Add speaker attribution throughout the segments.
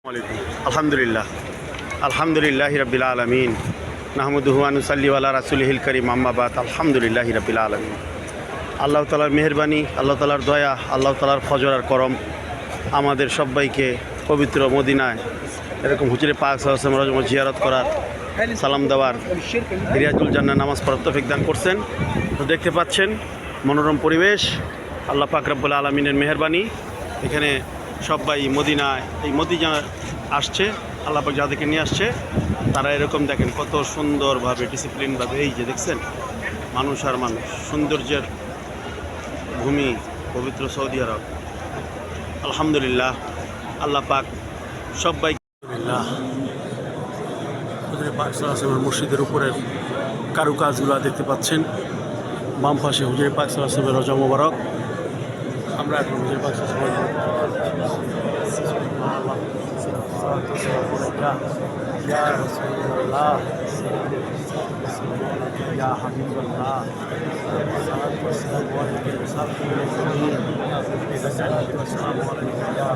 Speaker 1: আলহামদুলিল্লাহ আলহামদুলিল্লাহি রাব্বিল আলামিন নাহমাদুহু ওয়া নুসাল্লি আলা রাসূলিহিল কারীম আম্মা বাদ আলহামদুলিল্লাহি রাব্বিল আলামিন। আল্লাহ তাআলার মেহেরবানি, আল্লাহ তাআলার দয়া, আল্লাহ তাআলার ফজর আর করম আমাদের সবাইকে পবিত্র মদিনায় এরকম হুজুরে পাক সাল্লাল্লাহু আলাইহি ওয়াসাল্লাম জিয়ারত করার, সালাম দেওয়ার, রিয়াজুল জান্নাহ নামাজ পড়ার তৌফিক দান করছেন। তো দেখতে পাচ্ছেন মনোরম পরিবেশ, আল্লাহ পাক রব্বুল আলামিনের মেহেরবানি। এখানে সবাই মদিনায় এই মদিনা আসছে, আল্লাহ পাক যাদেরকে নিয়ে আসছে তারা এরকম দেখেন কত সুন্দরভাবে ডিসিপ্লিনভাবে, এই যে দেখছেন মানুষ আর মানুষ, সৌন্দর্যের ভূমি পবিত্র সৌদি আরব। আলহামদুলিল্লাহ, আল্লাহ পাক সবাই হুজুরে পাক সাল্লাল্লাহু আলাইহি ওয়াসাল্লাম মসজিদের উপরের কারুকাজগুলো দেখতে পাচ্ছেন। বাম পাশে হুজুরে পাক সাল্লাল্লাহু আলাইহি ওয়াসাল্লামের রওজা মোবারক। আমরা এখন হুজুরে পাক সাল্লাল্লাহু আলাইহি ওয়াসাল্লাম ইয়া রাসূলুল্লাহ ইয়া হাবিবাল্লাহ সালাতু ওয়াসসালামু আলাইকা ইয়া সাফিউল মুরসালিন সালাতু ওয়াসসালামু আলাইকা ইয়া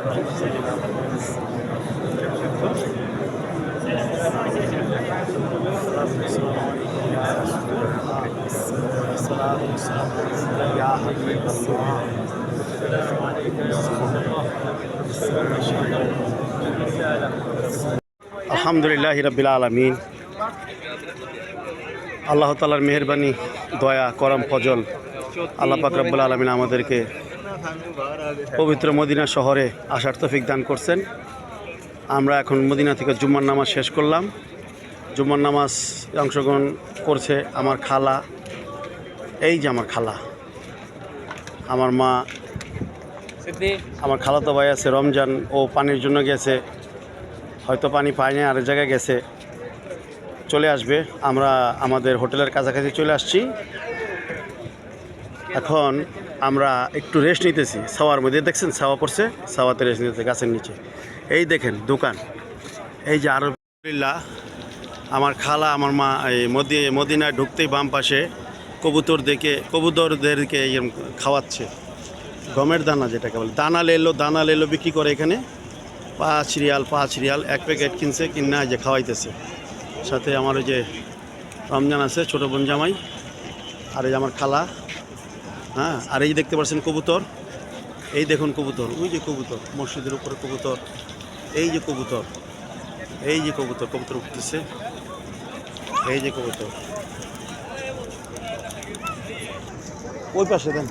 Speaker 1: আলহামদুলিল্লাহি রাব্বিল আলামিন। আল্লাহ তাআলার মেহেরবানি, দয়া, করম, ফজল, আল্লাহ পাক রব্বুল আলামিন আমাদেরকে পবিত্র মদিনা শহরে আসার তৌফিক দান করছেন। আমরা এখন মদিনা থেকে জুম্মার নামাজ শেষ করলাম। জুম্মার নামাজ অংশগ্রহণ করছে আমার খালা, এই যে আমার খালা, আমার মা, আমার খালাতো ভাই আছে রমজান, ও পানির জন্য গেছে, হয়তো পানি পায়নি, আরেক জায়গায় গেছে, চলে আসবে। আমরা আমাদের হোটেলের কাছাকাছি চলে আসছি। এখন আমরা একটু রেস্ট নিতেছি। ছাওয়ার মধ্যে দেখছেন ছাওয়া পড়ছে, ছাওয়াতে রেস্ট নিতেছে গাছের নিচে। এই দেখেন দোকান, এই যে আরো আলহামদুলিল্লাহ আমার খালা, আমার মা এই মদিনায় ঢুকতেই বাম পাশে কবুতরদেরকে খাওয়াচ্ছে গমের দানা, যেটাকে বলে দানা লেলো বিক্রি করে এখানে। 5 রিয়াল এক প্যাকেট কিনছে, কিনা যে খাওয়াইতেছে। সাথে আমার ওই যে রমজান আছে, ছোটো বোন জামাই, আর এই যে আমার খালা। হ্যাঁ, আর এই যে দেখতে পাচ্ছেন কবুতর, এই দেখুন কবুতর, ওই যে কবুতর মসজিদের উপরে কবুতর, এই যে কবুতর, এই যে কবুতর উঠতেছে, এই যে কবুতর ওই পাশে দেন,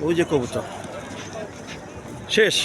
Speaker 1: ওই যে কবুতর। শেষ।